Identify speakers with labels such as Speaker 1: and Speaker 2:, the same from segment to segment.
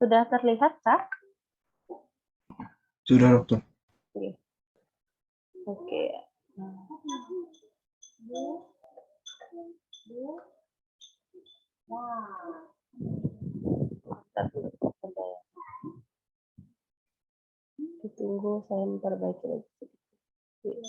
Speaker 1: Sudah terlihat, Kak?
Speaker 2: Sudah, dokter.
Speaker 1: Oke. Ditunggu, saya memperbaiki lagi sedikit.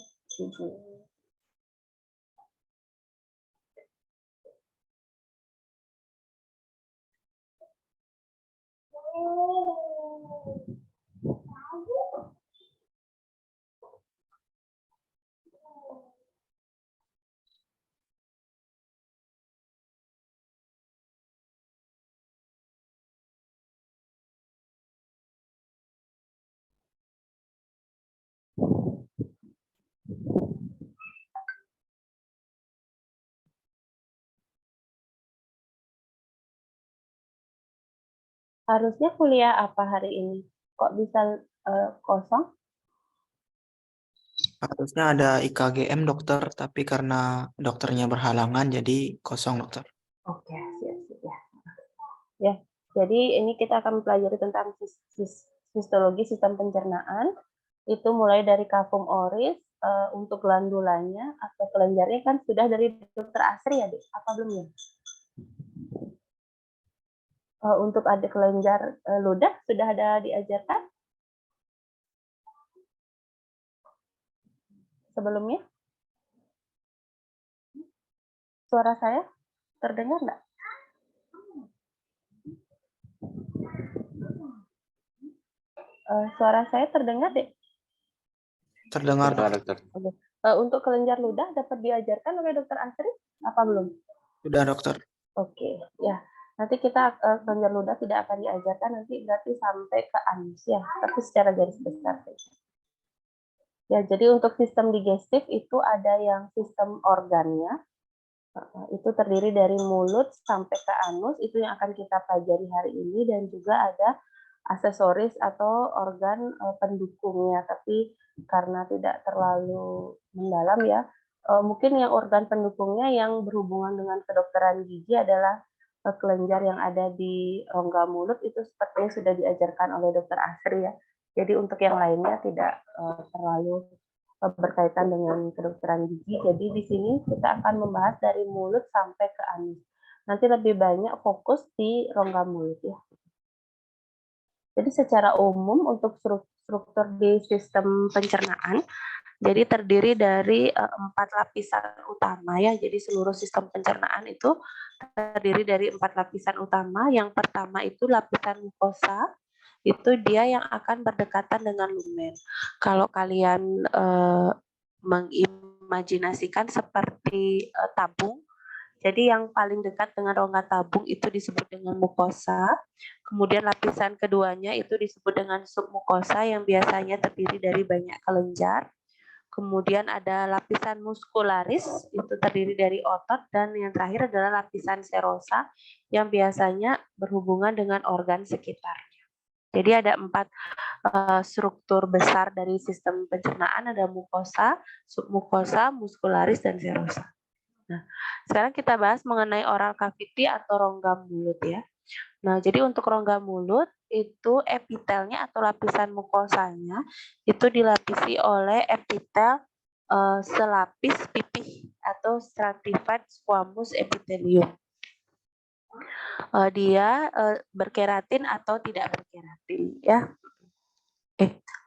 Speaker 1: Harusnya kuliah apa hari ini? Kok bisa kosong?
Speaker 3: Harusnya ada IKGM dokter, tapi karena dokternya berhalangan jadi kosong dokter.
Speaker 1: Oke, siap-siap ya. Ya, jadi ini kita akan mempelajari tentang histologi sistem pencernaan. Itu mulai dari kafum oris, untuk glandulanya atau kelenjarnya kan sudah dari dokter Asri ya, Dek? Apa belum ya? Untuk ada kelenjar ludah sudah ada diajarkan sebelumnya? Suara saya terdengar nggak? Suara saya terdengar, Dek?
Speaker 3: Terdengar
Speaker 2: Dokter.
Speaker 1: Untuk kelenjar ludah dapat diajarkan oleh dokter Asri? Apa belum?
Speaker 3: Sudah dokter.
Speaker 1: Oke, ya. Nanti kita kelenjar ludah tidak akan diajarkan, nanti berarti sampai ke anus ya, tapi secara garis besar. Ya, jadi untuk sistem digestif itu ada yang sistem organnya, itu terdiri dari mulut sampai ke anus, itu yang akan kita pelajari hari ini, dan juga ada aksesoris atau organ pendukungnya, tapi karena tidak terlalu mendalam ya, mungkin yang organ pendukungnya yang berhubungan dengan kedokteran gigi adalah kelenjar yang ada di rongga mulut, itu sepertinya sudah diajarkan oleh dokter Asri ya. Jadi untuk yang lainnya tidak terlalu berkaitan dengan kedokteran gigi. Jadi di sini kita akan membahas dari mulut sampai ke anus. Nanti lebih banyak fokus di rongga mulut ya. Jadi secara umum untuk struktur di sistem pencernaan, jadi terdiri dari 4 lapisan utama ya. Jadi seluruh sistem pencernaan itu terdiri dari 4 lapisan utama. Yang pertama itu lapisan mukosa, itu dia yang akan berdekatan dengan lumen. Kalau kalian mengimajinasikan seperti tabung, jadi yang paling dekat dengan rongga tabung itu disebut dengan mukosa. Kemudian lapisan keduanya itu disebut dengan submukosa yang biasanya terdiri dari banyak kelenjar. Kemudian ada lapisan muskularis, itu terdiri dari otot, dan yang terakhir adalah lapisan serosa yang biasanya berhubungan dengan organ sekitarnya. Jadi ada 4 struktur besar dari sistem pencernaan, ada mukosa, submukosa, muskularis, dan serosa. Nah, sekarang kita bahas mengenai oral cavity atau rongga mulut ya. Nah, jadi untuk rongga mulut itu epitelnya atau lapisan mukosanya itu dilapisi oleh epitel selapis pipih atau stratified squamous epithelium. Dia berkeratin atau tidak berkeratin ya.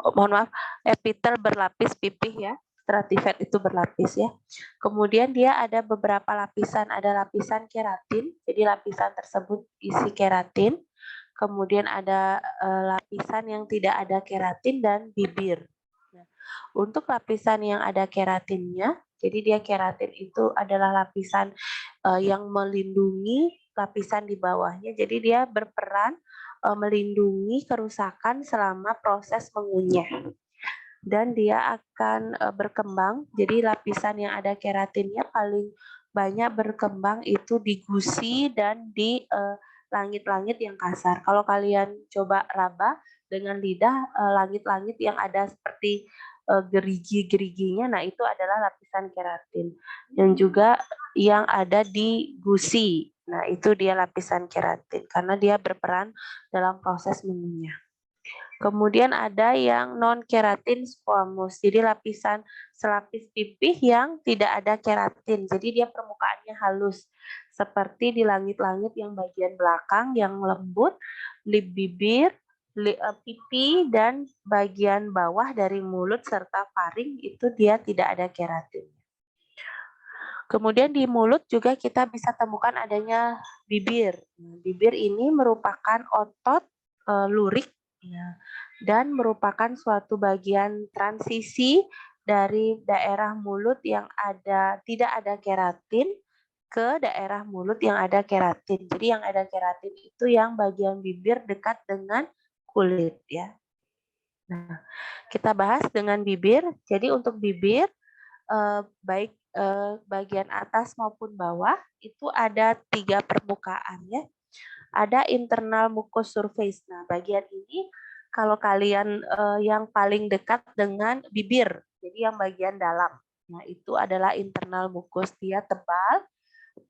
Speaker 1: Mohon maaf, epitel berlapis pipih ya. Stratified itu berlapis ya. Kemudian dia ada beberapa lapisan, ada lapisan keratin, jadi lapisan tersebut isi keratin. Kemudian ada lapisan yang tidak ada keratin dan bibir. Nah, untuk lapisan yang ada keratinnya, jadi dia keratin itu adalah lapisan yang melindungi lapisan di bawahnya. Jadi dia berperan melindungi kerusakan selama proses mengunyah. Dan dia akan berkembang, jadi lapisan yang ada keratinnya paling banyak berkembang itu di gusi dan di langit-langit yang kasar. Kalau kalian coba raba dengan lidah langit-langit yang ada seperti gerigi-geriginya, nah itu adalah lapisan keratin. Dan juga yang ada di gusi, Nah, itu dia lapisan keratin karena dia berperan dalam proses mengunyah. Kemudian ada yang non keratin squamous. Jadi lapisan selapis pipih yang tidak ada keratin. Jadi dia permukaannya halus. Seperti di langit-langit yang bagian belakang yang lembut, lip bibir, pipi, dan bagian bawah dari mulut serta faring itu dia tidak ada keratin. Kemudian di mulut juga kita bisa temukan adanya bibir. Bibir ini merupakan otot lurik ya, dan merupakan suatu bagian transisi dari daerah mulut yang tidak ada keratin ke daerah mulut yang ada keratin. Jadi yang ada keratin itu yang bagian bibir dekat dengan kulit ya. Nah, kita bahas dengan bibir. Jadi untuk bibir baik bagian atas maupun bawah itu ada 3 permukaan ya. Ada internal mucous surface. Nah, bagian ini kalau kalian yang paling dekat dengan bibir, jadi yang bagian dalam. Nah, itu adalah internal mucous. Dia tebal,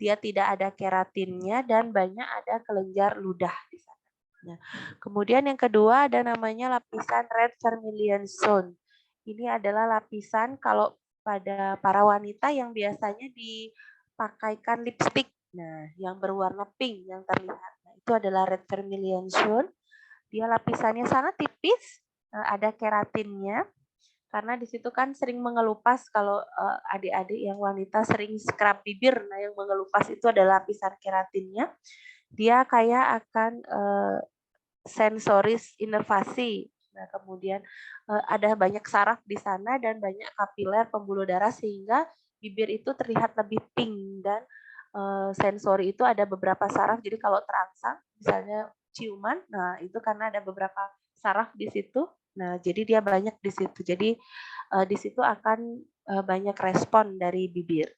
Speaker 1: dia tidak ada keratinnya dan banyak ada kelenjar ludah di sana. Nah, kemudian yang kedua ada namanya lapisan red vermilion zone. Ini adalah lapisan kalau pada para wanita yang biasanya dipakaikan lipstick. Nah, yang berwarna pink yang terlihat. Nah, itu adalah red vermilion zone. Dia lapisannya sangat tipis, ada keratinnya. Karena di situ kan sering mengelupas kalau adik-adik yang wanita sering scrub bibir. Nah, yang mengelupas itu adalah lapisan keratinnya. Dia kayak akan sensoris inervasi. Nah, kemudian ada banyak saraf di sana dan banyak kapiler pembuluh darah sehingga bibir itu terlihat lebih pink dan sensori itu ada beberapa saraf. Jadi kalau terangsang, misalnya ciuman, nah itu karena ada beberapa saraf di situ. Nah, jadi dia banyak di situ. Jadi di situ akan banyak respon dari bibir.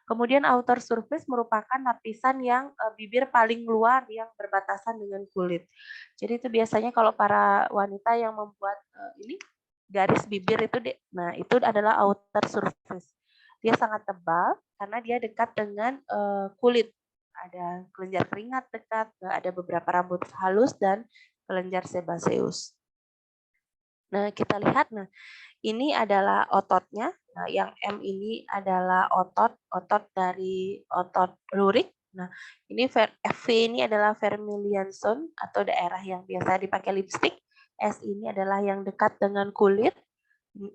Speaker 1: Kemudian outer surface merupakan lapisan yang bibir paling luar yang berbatasan dengan kulit. Jadi itu biasanya kalau para wanita yang membuat ini garis bibir itu, nah itu adalah outer surface. Dia sangat tebal karena dia dekat dengan kulit. Ada kelenjar keringat dekat, ada beberapa rambut halus dan kelenjar sebaceus. Nah kita lihat, nah ini adalah ototnya. Nah, yang M ini adalah otot dari otot lurik. Nah, ini FV ini adalah vermilion zone atau daerah yang biasa dipakai lipstick. S ini adalah yang dekat dengan kulit.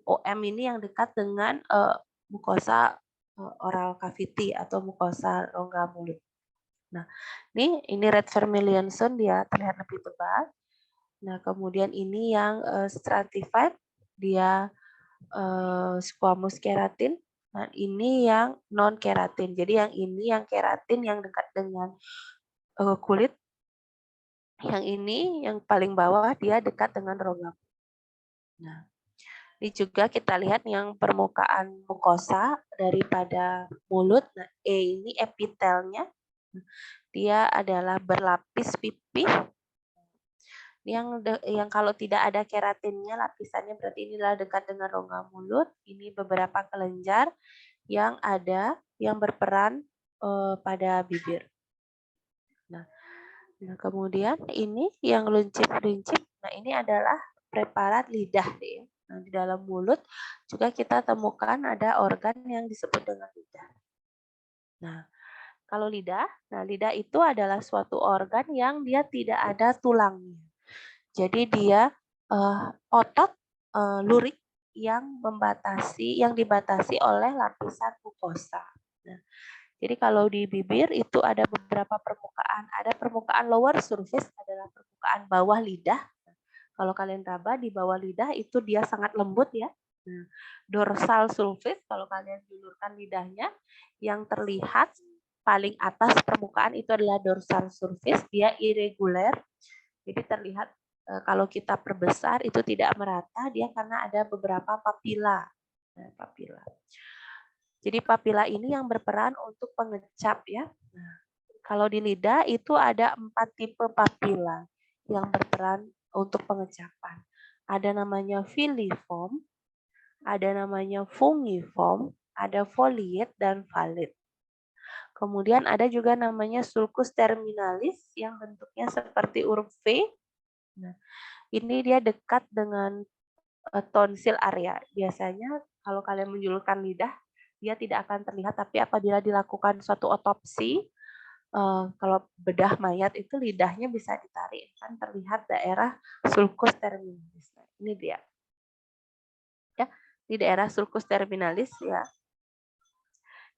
Speaker 1: OM ini yang dekat dengan mukosa oral cavity atau mukosa rongga mulut. Nah, ini red vermilion zone dia terlihat lebih tebal. Nah, kemudian ini yang stratified dia squamous keratin. Nah, ini yang non keratin. Jadi yang ini yang keratin yang dekat dengan kulit. Yang ini yang paling bawah dia dekat dengan rongga. Nah, ini juga kita lihat yang permukaan mukosa daripada mulut. Nah, E ini epitelnya. Dia adalah berlapis pipih. Yang kalau tidak ada keratinnya lapisannya berarti inilah dekat dengan rongga mulut. Ini beberapa kelenjar yang ada yang berperan pada bibir. Nah, kemudian ini yang lincip-lincip. Nah, ini adalah preparat lidah ya. Nah, di dalam mulut juga kita temukan ada organ yang disebut dengan lidah. Nah, kalau lidah, nah lidah itu adalah suatu organ yang dia tidak ada tulangnya. Jadi dia otot lurik yang dibatasi oleh lapisan mukosa. Nah, jadi kalau di bibir itu ada beberapa permukaan. Ada permukaan lower surface adalah permukaan bawah lidah. Kalau kalian raba di bawah lidah itu dia sangat lembut ya. Nah, dorsal surface kalau kalian julurkan lidahnya yang terlihat paling atas permukaan itu adalah dorsal surface. Dia irregular. Jadi terlihat kalau kita perbesar itu tidak merata dia karena ada beberapa papila. Nah, papila. Jadi papila ini yang berperan untuk pengecap ya. Nah, kalau di lidah itu ada 4 tipe papila yang berperan untuk pengecapan. Ada namanya filiform, ada namanya fungiform, ada foliate dan valid. Kemudian ada juga namanya sulcus terminalis yang bentuknya seperti huruf V. Nah, ini dia dekat dengan tonsil area. Biasanya kalau kalian menjulurkan lidah, dia tidak akan terlihat, tapi apabila dilakukan suatu otopsi, kalau bedah mayat itu lidahnya bisa ditarik, kan terlihat daerah sulcus terminalis. Nah, ini dia. Ya, di daerah sulcus terminalis ya,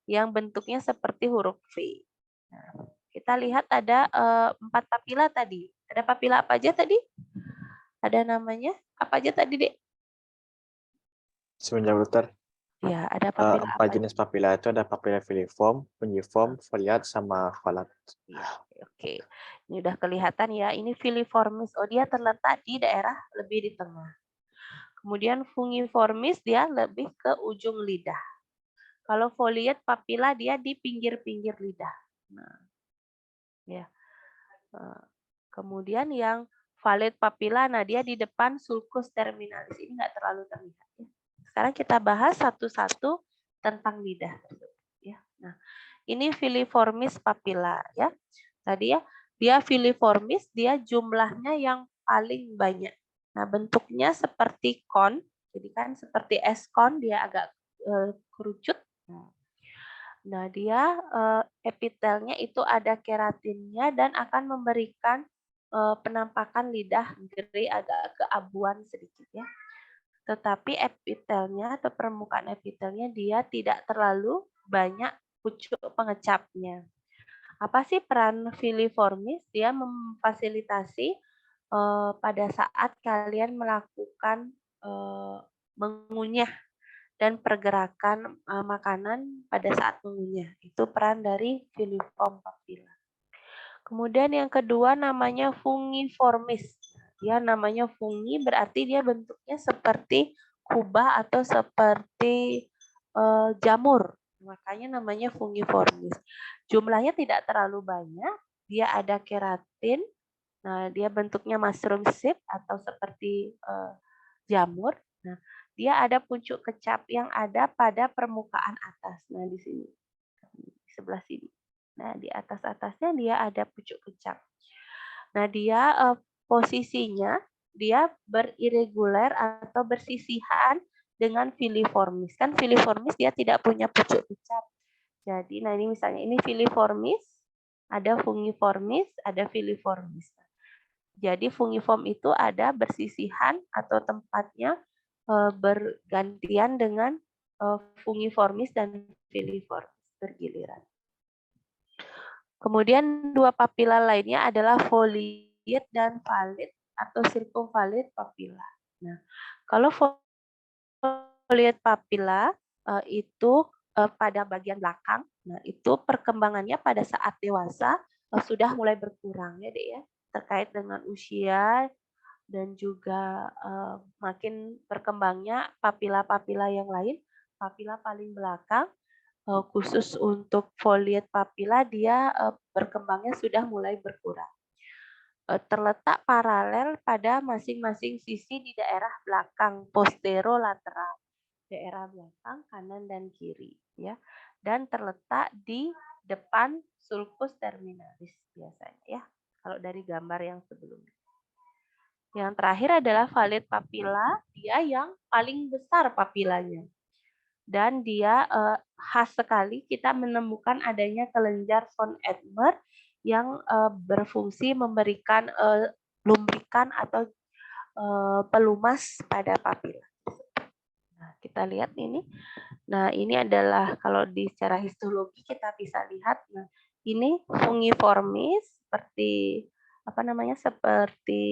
Speaker 1: yang bentuknya seperti huruf V. Nah, kita lihat ada 4 papila tadi. Ada papila apa aja tadi? Ada namanya? Apa aja tadi, Dek?
Speaker 2: Sebenarnya dokter,
Speaker 1: Ya, ada papila
Speaker 2: 4
Speaker 1: apa aja?
Speaker 2: jenis papila itu ada papila filiform, pungiform, foliat, sama valat.
Speaker 1: Ya, oke. Ini udah kelihatan ya. Ini filiformis. Oh, dia terletak di daerah lebih di tengah. Kemudian fungiformis dia lebih ke ujung lidah. Kalau foliate papila dia di pinggir-pinggir lidah. Nah, ya. Kemudian yang valid papila, nah dia di depan sulcus terminalis. Ini nggak terlalu terlihat. Ya. Sekarang kita bahas satu-satu tentang lidah. Ya. Nah, ini filiformis papila ya. Tadi ya, dia filiformis, dia jumlahnya yang paling banyak. Nah, bentuknya seperti kon. Jadi kan seperti es kon, dia agak kerucut. Nah, dia epitelnya itu ada keratinnya dan akan memberikan penampakan lidah geri agak keabuan sedikit ya. Tetapi epitelnya atau permukaan epitelnya dia tidak terlalu banyak pucuk pengecapnya. Apa sih peran filiformis? Dia memfasilitasi pada saat kalian melakukan mengunyah dan pergerakan makanan pada saat mengunyah. Itu peran dari filiform papilla. Kemudian yang kedua namanya fungiformis. Dia namanya fungi berarti dia bentuknya seperti kubah atau seperti jamur. Makanya namanya fungiformis. Jumlahnya tidak terlalu banyak. Dia ada keratin. Nah, dia bentuknya mushroom seed atau seperti jamur. Nah, dia ada pucuk kecap yang ada pada permukaan atas. Nah, di sini. Di sebelah sini. Nah, di atas-atasnya dia ada pucuk kecap. Nah, dia posisinya dia berirregular atau bersisihan dengan filiformis. Kan filiformis dia tidak punya pucuk kecap. Jadi, nah ini misalnya ini filiformis, ada fungiformis, ada filiformis. Jadi fungiform itu ada bersisihan atau tempatnya bergantian dengan fungiformis dan filiformis bergiliran. Kemudian dua papila lainnya adalah foliate dan valid atau circumvalid papila. Nah, kalau foliate papila itu pada bagian belakang, nah itu perkembangannya pada saat dewasa sudah mulai berkurang ya, Dek ya, terkait dengan usia dan juga makin berkembangnya papila-papila yang lain. Papila paling belakang khusus untuk foliate papila dia berkembangnya sudah mulai berkurang. Terletak paralel pada masing-masing sisi di daerah belakang posterolateral, daerah belakang kanan dan kiri ya. Dan terletak di depan sulcus terminalis biasanya ya. Kalau dari gambar yang sebelumnya. Yang terakhir adalah valid papila, dia yang paling besar papilanya. Dan dia khas sekali kita menemukan adanya kelenjar von Edmer yang berfungsi memberikan lumbrikan atau pelumas pada papila. Nah, kita lihat ini. Nah, ini adalah kalau di secara histologi kita bisa lihat. Nah, ini fungiformis seperti apa namanya? Seperti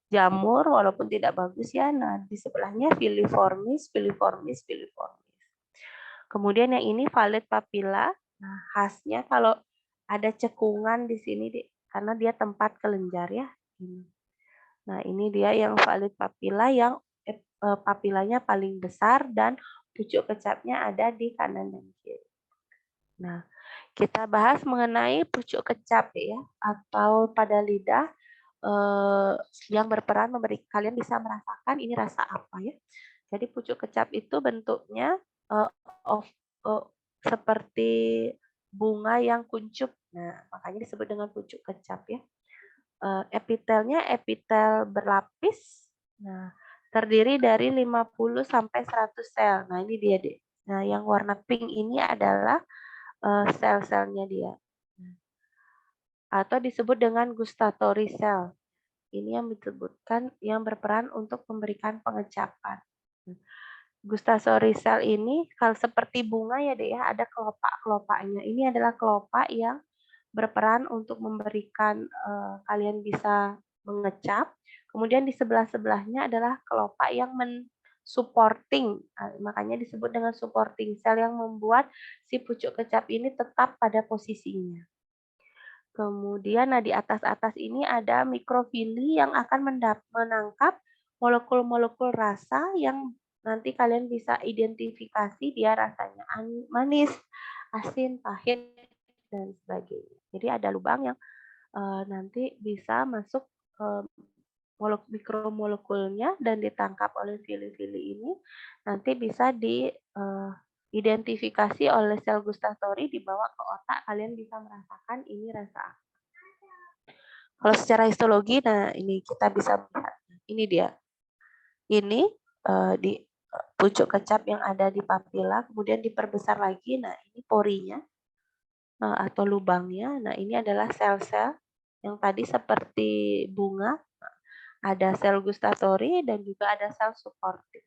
Speaker 1: jamur walaupun tidak bagus ya. Nah, di sebelahnya filiformis, filiformis, filiformis. Kemudian yang ini valid papila. Nah, khasnya kalau ada cekungan di sini karena dia tempat kelenjar ya. Nah, ini dia yang valid papila yang papilanya paling besar dan pucuk kecapnya ada di kanan dan kiri. Nah, kita bahas mengenai pucuk kecap ya atau pada lidah yang berperan memberi kalian bisa merasakan ini rasa apa ya. Jadi pucuk kecap itu bentuknya seperti bunga yang kuncup. Nah, makanya disebut dengan pucuk kecap ya. Epitelnya epitel berlapis. Nah, terdiri dari 50 sampai 100 sel. Nah, ini dia deh. Nah, yang warna pink ini adalah sel-selnya dia. Atau disebut dengan gustatory cell. Ini yang disebutkan yang berperan untuk memberikan pengecapan. Gustatory cell ini kalau seperti bunga ya deh ya, ada kelopak-kelopaknya. Ini adalah kelopak yang berperan untuk memberikan kalian bisa mengecap. Kemudian di sebelah-sebelahnya adalah kelopak yang supporting. Makanya disebut dengan supporting cell yang membuat si pucuk kecap ini tetap pada posisinya. Kemudian di atas-atas ini ada mikrofili yang akan menangkap molekul-molekul rasa yang nanti kalian bisa identifikasi dia rasanya manis, asin, pahit, dan sebagainya. Jadi ada lubang yang nanti bisa masuk mikromolekulnya dan ditangkap oleh fili-fili ini, nanti bisa diidentifikasi oleh sel gustatory, dibawa ke otak, kalian bisa merasakan ini rasa apa. Kalau secara histologi, nah ini kita bisa melihat, ini dia. Ini di pucuk kecap yang ada di papila, kemudian diperbesar lagi, nah ini porinya atau lubangnya. Nah ini adalah sel-sel yang tadi seperti bunga, ada sel gustatory dan juga ada sel supporting.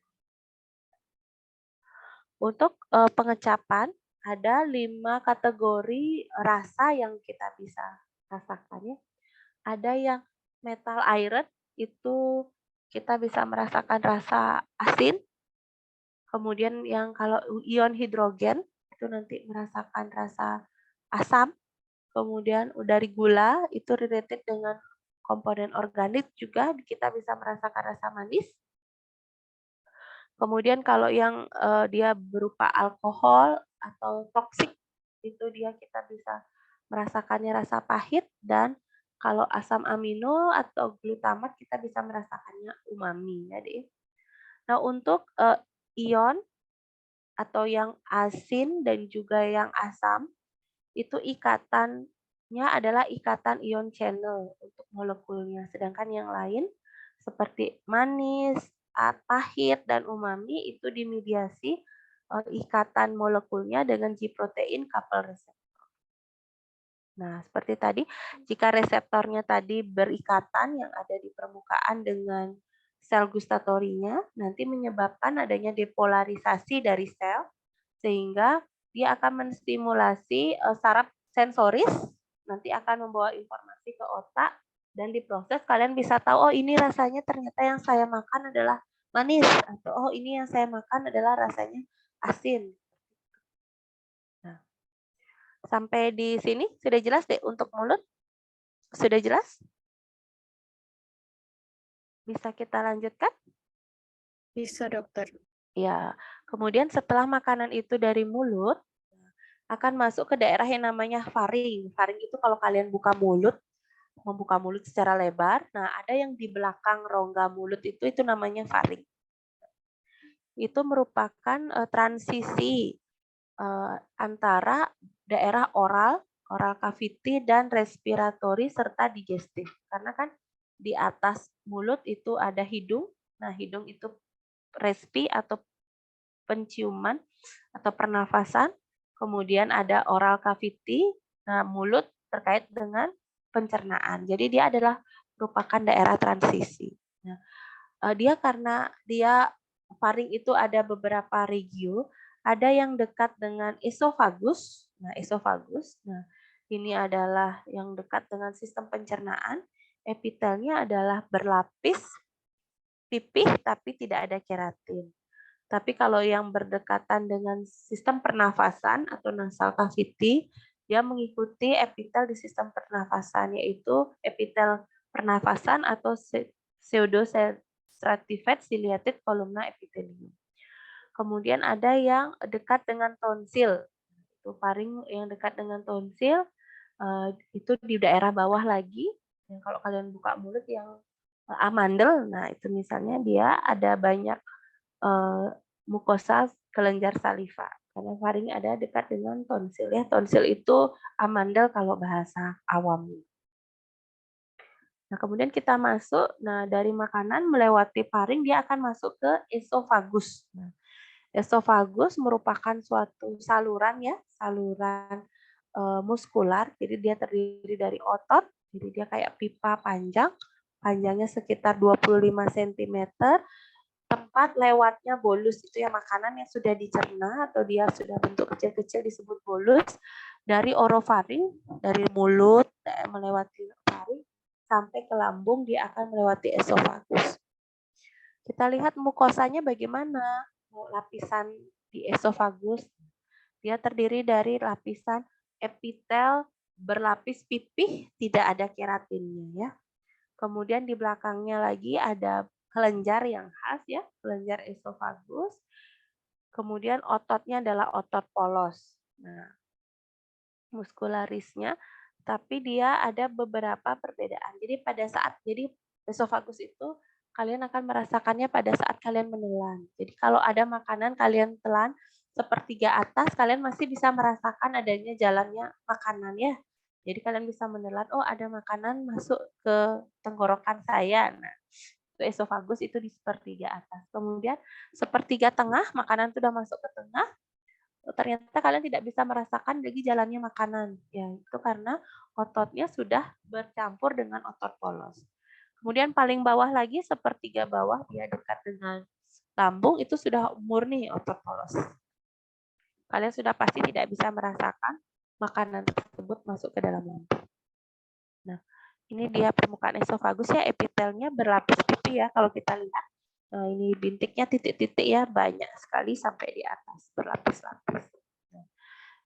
Speaker 1: Untuk pengecapan ada 5 kategori rasa yang kita bisa rasakan ya. Ada yang metal iron, itu kita bisa merasakan rasa asin. Kemudian yang kalau ion hidrogen itu nanti merasakan rasa asam. Kemudian dari gula itu related dengan komponen organik juga kita bisa merasakan rasa manis. Kemudian kalau yang dia berupa alkohol atau toksik itu kita bisa merasakannya rasa pahit, dan kalau asam amino atau glutamat kita bisa merasakannya umami ya deh. Nah untuk ion atau yang asin dan juga yang asam itu ikatannya adalah ikatan ion channel untuk molekulnya, sedangkan yang lain seperti manis, pahit, dan umami itu dimediasi ikatan molekulnya dengan G protein couple receptor. Nah, seperti tadi, jika reseptornya tadi berikatan yang ada di permukaan dengan sel gustatorinya, nanti menyebabkan adanya depolarisasi dari sel, sehingga dia akan menstimulasi saraf sensoris, nanti akan membawa informasi ke otak, dan diproses kalian bisa tahu, oh ini rasanya ternyata yang saya makan adalah manis, atau oh ini yang saya makan adalah rasanya asin. Nah, sampai di sini sudah jelas deh untuk mulut? Sudah jelas? Bisa kita lanjutkan?
Speaker 4: Bisa, dokter.
Speaker 1: Ya, kemudian setelah makanan itu dari mulut, akan masuk ke daerah yang namanya faring. Faring itu kalau kalian membuka mulut secara lebar, nah ada yang di belakang rongga mulut itu namanya faring. Itu merupakan transisi antara daerah oral cavity dan respiratory serta digestif. Karena kan di atas mulut itu ada hidung. Nah, hidung itu respi atau penciuman atau pernafasan. Kemudian ada oral cavity. Nah, mulut terkait dengan pencernaan. Jadi dia adalah merupakan daerah transisi. Nah, dia karena dia faring itu ada beberapa regio, ada yang dekat dengan esofagus. Nah, esofagus. Nah, ini adalah yang dekat dengan sistem pencernaan. Epitelnya adalah berlapis, pipih tapi tidak ada keratin. Tapi kalau yang berdekatan dengan sistem pernafasan atau nasal cavity, dia mengikuti epitel di sistem pernafasan, yaitu epitel pernafasan atau pseudostratified ciliated columnar epithelium. Kemudian ada yang dekat dengan tonsil. Itu faring yang dekat dengan tonsil, itu di daerah bawah lagi. Yang kalau kalian buka mulut yang amandel, nah itu misalnya dia ada banyak mukosa kelenjar saliva. Karena faring ada dekat dengan tonsil ya. Tonsil itu amandel kalau bahasa awam. Nah, kemudian kita masuk, nah dari makanan melewati faring dia akan masuk ke esofagus. Nah, esofagus merupakan suatu saluran ya, saluran muskular. Jadi dia terdiri dari otot, jadi dia kayak pipa panjang, panjangnya sekitar 25 cm. Tempat lewatnya bolus itu ya makanan yang sudah dicerna atau dia sudah bentuk kecil-kecil disebut bolus dari orofaring, dari mulut melewati faring sampai ke lambung dia akan melewati esofagus. Kita lihat mukosanya bagaimana lapisan di esofagus. Dia terdiri dari lapisan epitel berlapis pipih, tidak ada keratinnya ya. Kemudian di belakangnya lagi ada kelenjar yang khas ya, kelenjar esofagus. Kemudian ototnya adalah otot polos. Nah, muskularisnya, tapi dia ada beberapa perbedaan. Jadi pada saat esofagus itu kalian akan merasakannya pada saat kalian menelan. Jadi kalau ada makanan kalian telan sepertiga atas, kalian masih bisa merasakan adanya jalannya makanan ya. Jadi kalian bisa menelan, oh ada makanan masuk ke tenggorokan saya. Nah, itu esofagus itu di sepertiga atas. Kemudian sepertiga tengah, makanan itu sudah masuk ke tengah, ternyata kalian tidak bisa merasakan lagi jalannya makanan. Ya, itu karena ototnya sudah bercampur dengan otot polos. Kemudian paling bawah lagi, sepertiga bawah, dia dekat dengan lambung, itu sudah murni otot polos. Kalian sudah pasti tidak bisa merasakan makanan tersebut masuk ke dalam lambung. Nah, ini dia permukaan esofagus ya, epitelnya berlapis pipi ya, kalau kita lihat. Nah, ini bintiknya titik-titik ya, banyak sekali sampai di atas, berlapis-lapis. Nah,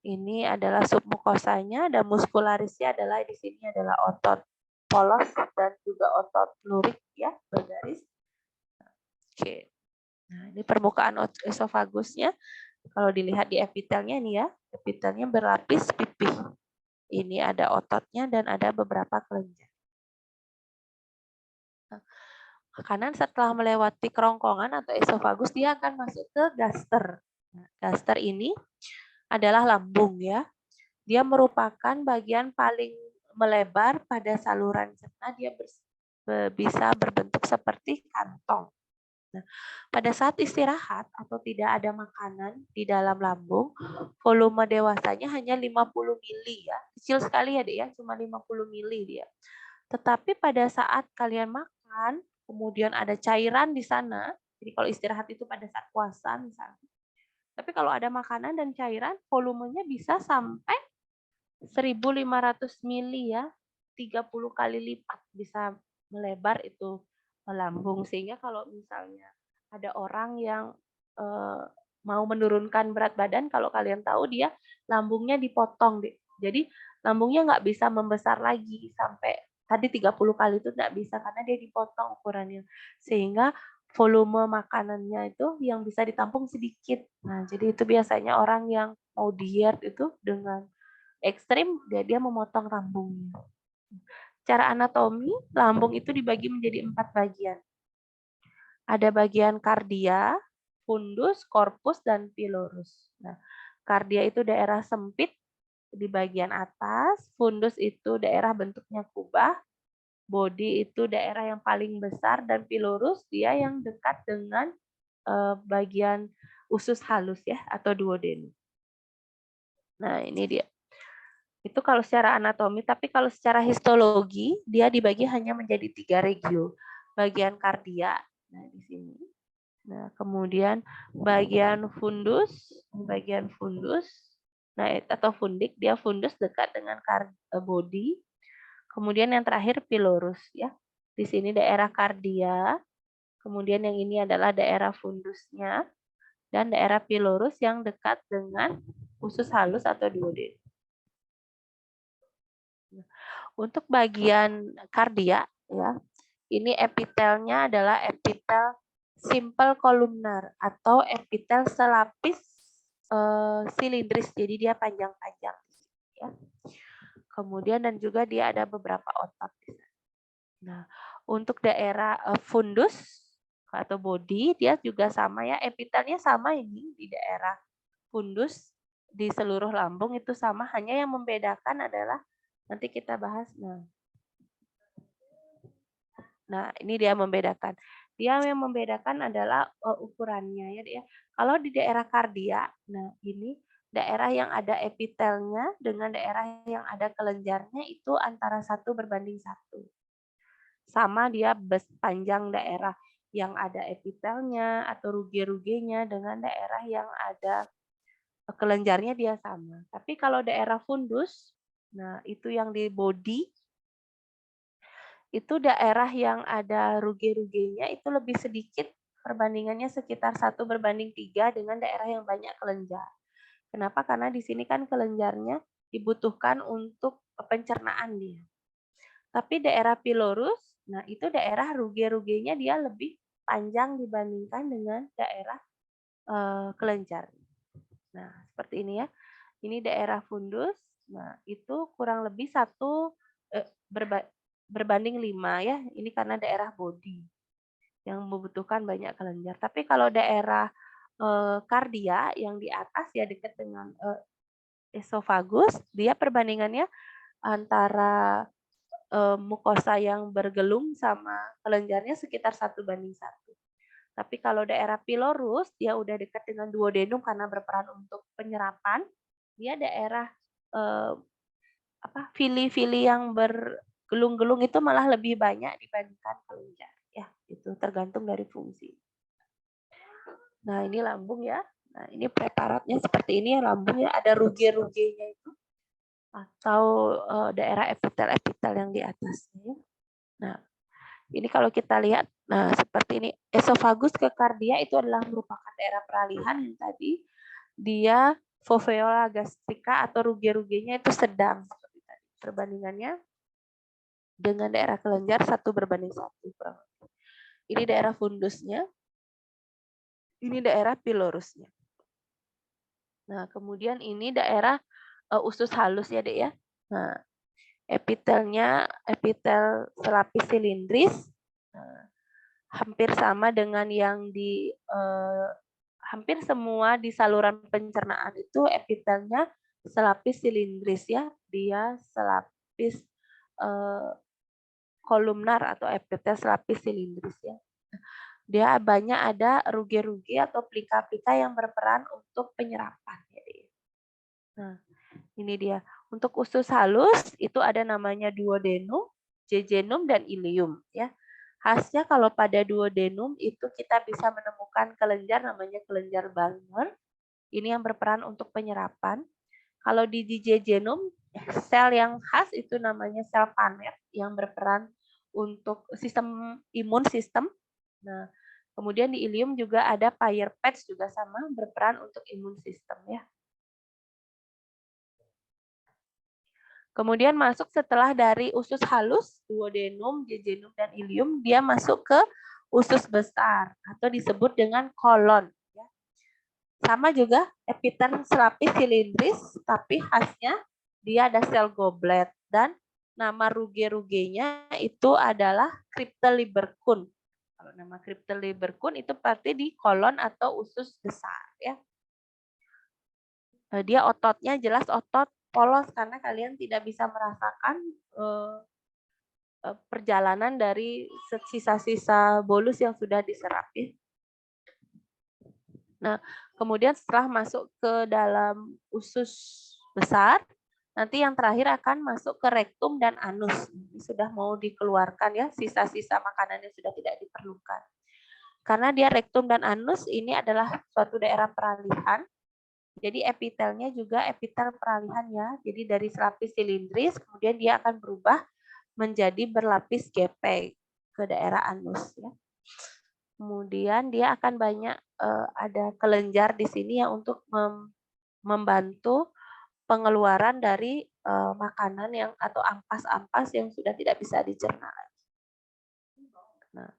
Speaker 1: ini adalah submukosanya, dan muskularisnya adalah di sini adalah otot polos dan juga otot lurik ya, bergaris. Oke. Nah, ini permukaan esofagusnya. Kalau dilihat di epitelnya nih ya, epitelnya berlapis pipih. Ini ada ototnya dan ada beberapa kelenjar. Nah, makanan setelah melewati kerongkongan atau esofagus dia akan masuk ke gaster. Nah, gaster ini adalah lambung ya. Dia merupakan bagian paling melebar pada saluran cerna, dia bisa berbentuk seperti kantong. Nah, pada saat istirahat atau tidak ada makanan di dalam lambung, volume dewasanya hanya 50 mili ya. Kecil sekali ya, Dek ya, cuma 50 mili dia. Tetapi pada saat kalian makan, kemudian ada cairan di sana, jadi kalau istirahat itu pada saat puasa misalnya. Tapi kalau ada makanan dan cairan, volumenya bisa sampai 1.500 mili ya, 30 kali lipat bisa melebar itu lambung. Sehingga kalau misalnya ada orang yang mau menurunkan berat badan, kalau kalian tahu dia lambungnya dipotong. Jadi lambungnya nggak bisa membesar lagi sampai tadi 30 kali itu nggak bisa karena dia dipotong ukurannya. Sehingga volume makanannya itu yang bisa ditampung sedikit. Nah, jadi itu biasanya orang yang mau diet itu dengan ekstrim dia memotong lambungnya. Secara anatomi, lambung itu dibagi menjadi 4 bagian. Ada bagian kardia, fundus, korpus, dan pilorus. Nah, kardia itu daerah sempit di bagian atas, fundus itu daerah bentuknya kubah, body itu daerah yang paling besar, dan pilorus dia yang dekat dengan bagian usus halus ya atau duodenum. Nah, ini dia. Itu kalau secara anatomi, tapi kalau secara histologi dia dibagi hanya menjadi 3 regio. Bagian kardia, nah di sini. Nah, kemudian bagian fundus, nah atau fundik, dia fundus dekat dengan body. Kemudian yang terakhir pilorus ya. Di sini daerah kardia. Kemudian yang ini adalah daerah fundusnya dan daerah pilorus yang dekat dengan usus halus atau duodenum. Untuk bagian kardia ya, ini epitelnya adalah epitel simple kolumnar atau epitel selapis silindris, jadi dia panjang-panjang ya. Kemudian dan juga dia ada beberapa otot. Nah, untuk daerah fundus atau body dia juga sama ya, epitelnya sama ini di daerah fundus di seluruh lambung itu sama, hanya yang membedakan adalah nanti kita bahas. Nah, ini dia membedakan. Dia yang membedakan adalah ukurannya ya, Dek, ya. Kalau di daerah kardia, nah ini daerah yang ada epitelnya dengan daerah yang ada kelenjarnya itu antara 1:1. Sama dia panjang daerah yang ada epitelnya atau ruge-rugenya dengan daerah yang ada kelenjarnya dia sama. Tapi kalau daerah fundus, nah itu yang di body, itu daerah yang ada ruge-rugenya itu lebih sedikit, perbandingannya sekitar 1:3 dengan daerah yang banyak kelenjar. Kenapa? Karena di sini kan kelenjarnya dibutuhkan untuk pencernaan dia. Tapi daerah pilorus, nah itu daerah ruge-rugenya dia lebih panjang dibandingkan dengan daerah kelenjar. Nah, seperti ini ya. Ini daerah fundus. Nah, itu kurang lebih berbanding 5 ya. Ini karena daerah body yang membutuhkan banyak kelenjar. Tapi kalau daerah kardia yang di atas ya dekat dengan esofagus, dia perbandingannya antara mukosa yang bergelung sama kelenjarnya sekitar 1:1. Tapi kalau daerah pilorus, dia udah dekat dengan duodenum karena berperan untuk penyerapan. Dia daerah fili-fili yang bergelung-gelung itu malah lebih banyak dibandingkan kelenjar. Ya, itu tergantung dari fungsi. Nah, ini lambung ya. Nah, ini preparatnya seperti ini ya lambung ya. Ada ruge-rugenya itu. Atau daerah epitel-epitel yang di atasnya. Nah, ini kalau kita lihat, nah seperti ini, esofagus ke kardia itu adalah merupakan daerah peralihan yang tadi dia foveola gastrika atau ruge-rugenya itu sedang seperti tadi. Perbandingannya dengan daerah kelenjar 1:1. Ini daerah fundusnya, ini daerah pilorusnya. Nah, kemudian ini daerah usus halus ya, Dek ya. Nah, epitelnya epitel selapis silindris. Nah, hampir sama dengan yang di hampir semua di saluran pencernaan itu epitelnya selapis silindris ya. Dia selapis kolumnar atau epitel selapis silindris ya. Dia banyak ada ruge-ruge atau plika-plika yang berperan untuk penyerapan. Nah, ini dia. Untuk usus halus itu ada namanya duodenum, jejunum, dan ilium ya. Khasnya kalau pada duodenum itu kita bisa menemukan kelenjar namanya kelenjar Balmer. Ini yang berperan untuk penyerapan. Kalau di jejunum, sel yang khas itu namanya sel Panet yang berperan untuk sistem imun sistem. Nah, kemudian di ilium juga ada Peyerpatz juga sama berperan untuk imun sistem ya. Kemudian masuk setelah dari usus halus, duodenum, jejunum, dan ilium, dia masuk ke usus besar atau disebut dengan kolon. Sama juga epitel selapis silindris, tapi khasnya dia ada sel goblet dan nama ruge-rugenya itu adalah Cryptolibercun. Kalau nama Cryptolibercun itu pasti di kolon atau usus besar ya. Dia ototnya jelas otot polos karena kalian tidak bisa merasakan perjalanan dari sisa-sisa bolus yang sudah diserap. Nah, kemudian setelah masuk ke dalam usus besar, nanti yang terakhir akan masuk ke rektum dan anus. Ini sudah mau dikeluarkan ya, sisa-sisa makanan yang sudah tidak diperlukan. Karena dia rektum dan anus ini adalah suatu daerah peralihan. Jadi epitelnya juga epitel peralihan ya. Jadi dari selapis silindris, kemudian dia akan berubah menjadi berlapis gepeng ke daerah anus ya. Kemudian dia akan banyak ada kelenjar di sini ya untuk membantu pengeluaran dari makanan yang atau ampas-ampas yang sudah tidak bisa dicerna. Nah,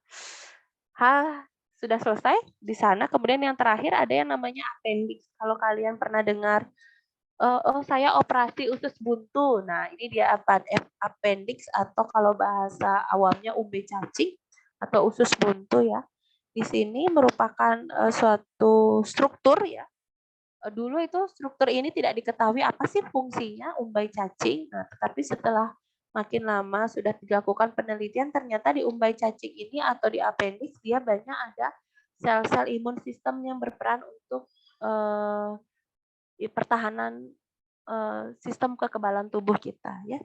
Speaker 1: sudah selesai di sana. Kemudian yang terakhir ada yang namanya appendix. Kalau kalian pernah dengar, saya operasi usus buntu. Nah, ini dia appendix atau kalau bahasa awamnya umbi cacing atau usus buntu ya. Di sini merupakan suatu struktur ya dulu itu struktur ini tidak diketahui apa sih fungsinya umbai cacing. Nah, tetapi setelah makin lama sudah dilakukan penelitian, ternyata di umbai cacing ini atau di appendix dia banyak ada sel-sel imun sistem yang berperan untuk pertahanan sistem kekebalan tubuh kita, ya.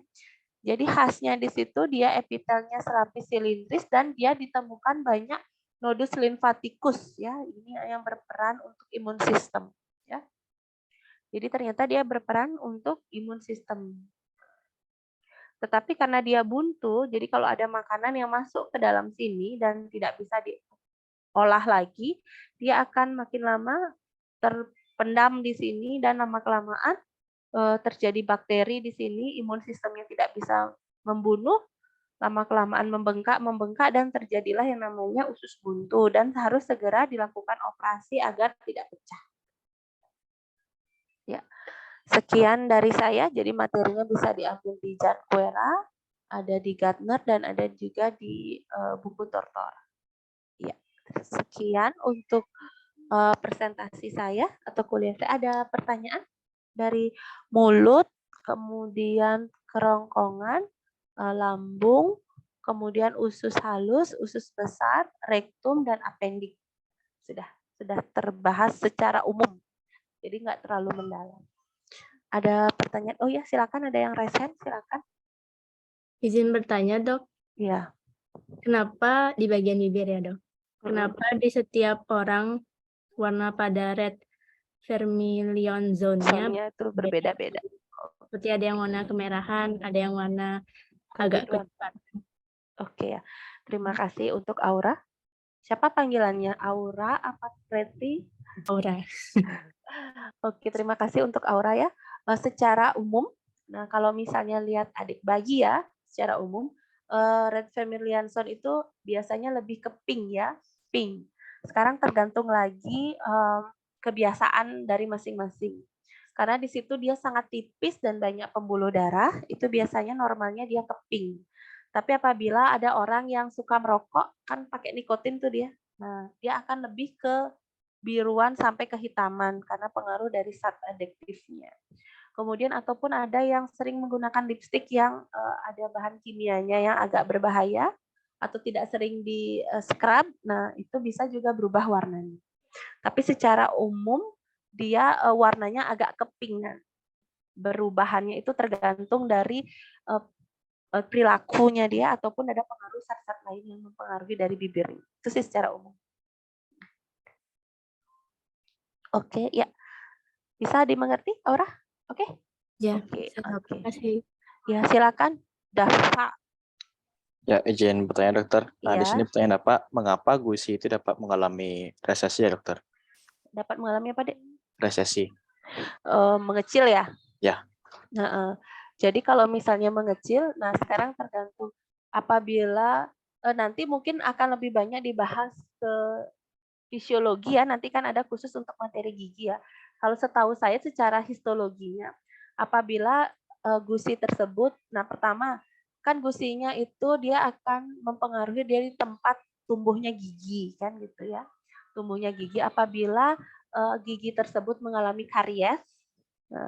Speaker 1: Jadi khasnya di situ dia epitelnya serapis silindris dan dia ditemukan banyak nodus limfatikus, ya. Ini yang berperan untuk imun sistem, ya. Jadi ternyata dia berperan untuk imun sistem. Tetapi karena dia buntu, jadi kalau ada makanan yang masuk ke dalam sini dan tidak bisa diolah lagi, dia akan makin lama terpendam di sini dan lama-kelamaan terjadi bakteri di sini, imun sistemnya tidak bisa membunuh, lama-kelamaan membengkak dan terjadilah yang namanya usus buntu dan harus segera dilakukan operasi agar tidak pecah. Ya, sekian dari saya. Jadi materinya bisa diambil di Janquera, ada di Gardner dan ada juga di buku Tortor. Ya, sekian untuk presentasi saya atau kuliah saya. Ada pertanyaan dari mulut, kemudian kerongkongan, lambung, kemudian usus halus, usus besar, rektum, dan appendix. Sudah terbahas secara umum, jadi nggak terlalu mendalam. Ada pertanyaan? Oh ya, silakan, ada yang resen, silakan.
Speaker 5: Izin bertanya, Dok.
Speaker 1: Ya.
Speaker 5: Kenapa di bagian bibir ya, Dok? Kenapa di setiap orang warna pada red vermilion zone-nya
Speaker 1: itu berbeda-beda.
Speaker 5: seperti ada yang warna kemerahan, ada yang warna agak kecoklatan.
Speaker 1: Oke ya. Terima kasih untuk Aura. Siapa panggilannya? Aura apa Preti?
Speaker 5: Aura.
Speaker 1: Oke, terima kasih untuk Aura ya. Secara umum, nah kalau misalnya lihat adik bayi ya, secara umum red vermilion zone itu biasanya lebih ke pink ya, pink. Sekarang tergantung lagi kebiasaan dari masing-masing. Karena di situ dia sangat tipis dan banyak pembuluh darah, itu biasanya normalnya dia ke pink. Tapi apabila ada orang yang suka merokok, kan pakai nikotin tuh dia. Nah, dia akan lebih ke biruan sampai kehitaman karena pengaruh dari zat adiktifnya. Kemudian ataupun ada yang sering menggunakan lipstik yang ada bahan kimianya yang agak berbahaya atau tidak sering di scrub, nah itu bisa juga berubah warnanya. Tapi secara umum dia warnanya agak ke pink. Berubahannya itu tergantung dari perilakunya dia ataupun ada pengaruh zat-zat lain yang mempengaruhi dari bibirnya. Itu sih secara umum. Oke, ya. Bisa dimengerti, Aura? Oke?
Speaker 5: Ya,
Speaker 1: Oke.
Speaker 5: terima kasih.
Speaker 1: Ya, silakan. Dafa.
Speaker 2: Ya, izin bertanya dokter. Nah, di
Speaker 1: Iya.
Speaker 2: sini pertanyaan Bapak, mengapa gusi itu dapat mengalami resesi ya dokter?
Speaker 1: Dapat mengalami apa, Dek?
Speaker 2: Resesi.
Speaker 1: Mengecil ya?
Speaker 2: Ya.
Speaker 1: Nah, jadi kalau misalnya mengecil, nah sekarang tergantung apabila nanti mungkin akan lebih banyak dibahas ke fisiologi ya, nanti kan ada khusus untuk materi gigi ya. Kalau setahu saya secara histologinya, apabila gusi tersebut, nah pertama kan gusinya itu dia akan mempengaruhi dari tempat tumbuhnya gigi kan gitu ya. Tumbuhnya gigi apabila gigi tersebut mengalami karies,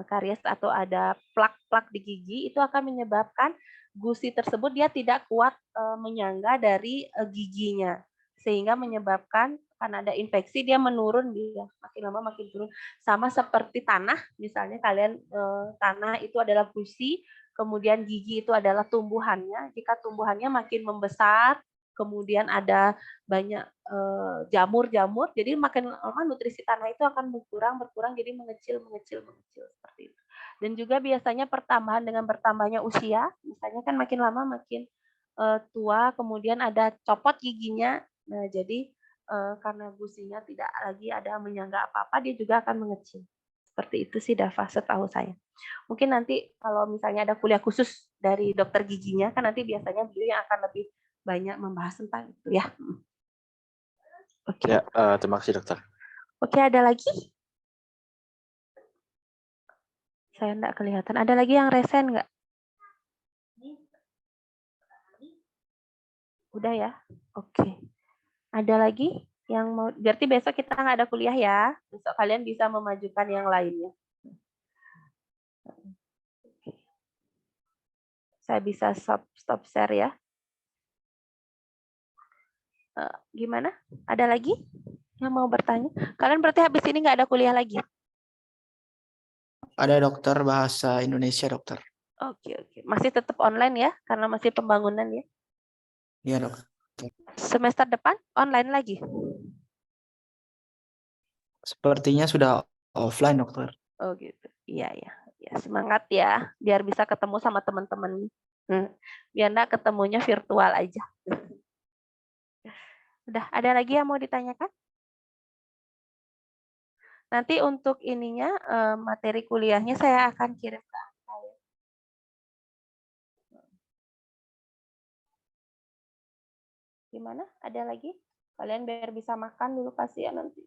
Speaker 1: karies atau ada plak-plak di gigi itu akan menyebabkan gusi tersebut dia tidak kuat menyangga dari giginya sehingga menyebabkan karena ada infeksi dia menurun dia makin lama makin turun sama seperti tanah misalnya kalian tanah itu adalah gusi kemudian gigi itu adalah tumbuhannya jika tumbuhannya makin membesar kemudian ada banyak jamur-jamur jadi makin lama nutrisi tanah itu akan berkurang jadi mengecil seperti itu dan juga biasanya pertambahan dengan bertambahnya usia misalnya kan makin lama makin tua kemudian ada copot giginya nah jadi karena gusinya tidak lagi ada menyangga apa-apa dia juga akan mengecil seperti itu sih Dava setahu saya mungkin nanti kalau misalnya ada kuliah khusus dari dokter giginya kan nanti biasanya beliau yang akan lebih banyak membahas tentang itu ya. Oke.
Speaker 2: Ya, terima kasih dokter.
Speaker 1: Oke, ada lagi? Saya enggak kelihatan. Ada lagi yang resen enggak? Udah ya? Oke. Ada lagi? Yang mau, berarti besok kita nggak ada kuliah ya. Besok kalian bisa memajukan yang lainnya. Saya bisa stop share ya. Gimana? Ada lagi yang mau bertanya? Kalian berarti habis ini nggak ada kuliah lagi?
Speaker 3: Ada dokter bahasa Indonesia, dokter.
Speaker 1: Oke. Masih tetap online ya, karena masih pembangunan ya.
Speaker 3: Iya, dok.
Speaker 1: Semester depan online lagi?
Speaker 3: Sepertinya sudah offline, dokter.
Speaker 1: Oh gitu. Iya. Ya, semangat ya, biar bisa ketemu sama teman-teman. Biar enggak ketemunya virtual aja. Udah, ada lagi yang mau ditanyakan? Nanti untuk ininya, materi kuliahnya saya akan kirim ke Anda ya. Gimana? Ada lagi? Kalian biar bisa makan dulu kasihan nanti.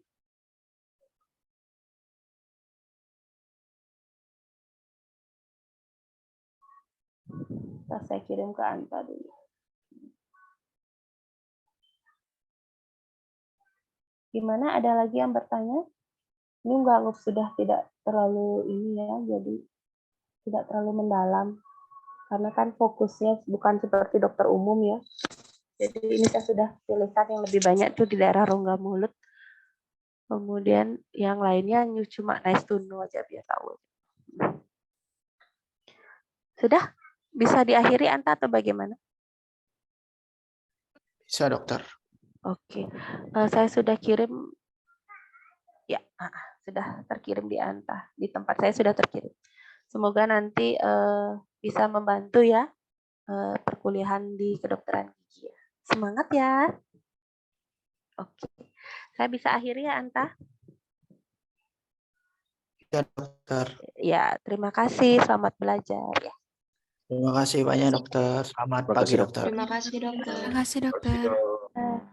Speaker 1: Nah, saya kirim ke Anta dulu. Gimana? Ada lagi yang bertanya? Ini enggak sudah tidak terlalu ini ya, jadi tidak terlalu mendalam. Karena kan fokusnya bukan seperti dokter umum ya. Jadi ini saya sudah pilihkan yang lebih banyak tuh di daerah rongga mulut. Kemudian yang lainnya cuma nice to know aja biar tahu. Sudah? Bisa diakhiri Anta atau bagaimana?
Speaker 3: Bisa, dokter.
Speaker 1: Oke. Saya sudah kirim. Ya, sudah terkirim di Anta. Di tempat saya sudah terkirim. Semoga nanti bisa membantu ya perkuliahan di kedokteran gigi. Semangat ya. Oke. Saya bisa akhiri ya Anta?
Speaker 3: Ya, dokter.
Speaker 1: Ya, terima kasih. Selamat belajar ya.
Speaker 3: Terima kasih banyak, dokter. Selamat pagi, dokter.
Speaker 6: Terima kasih, dokter.
Speaker 4: Terima kasih, dokter.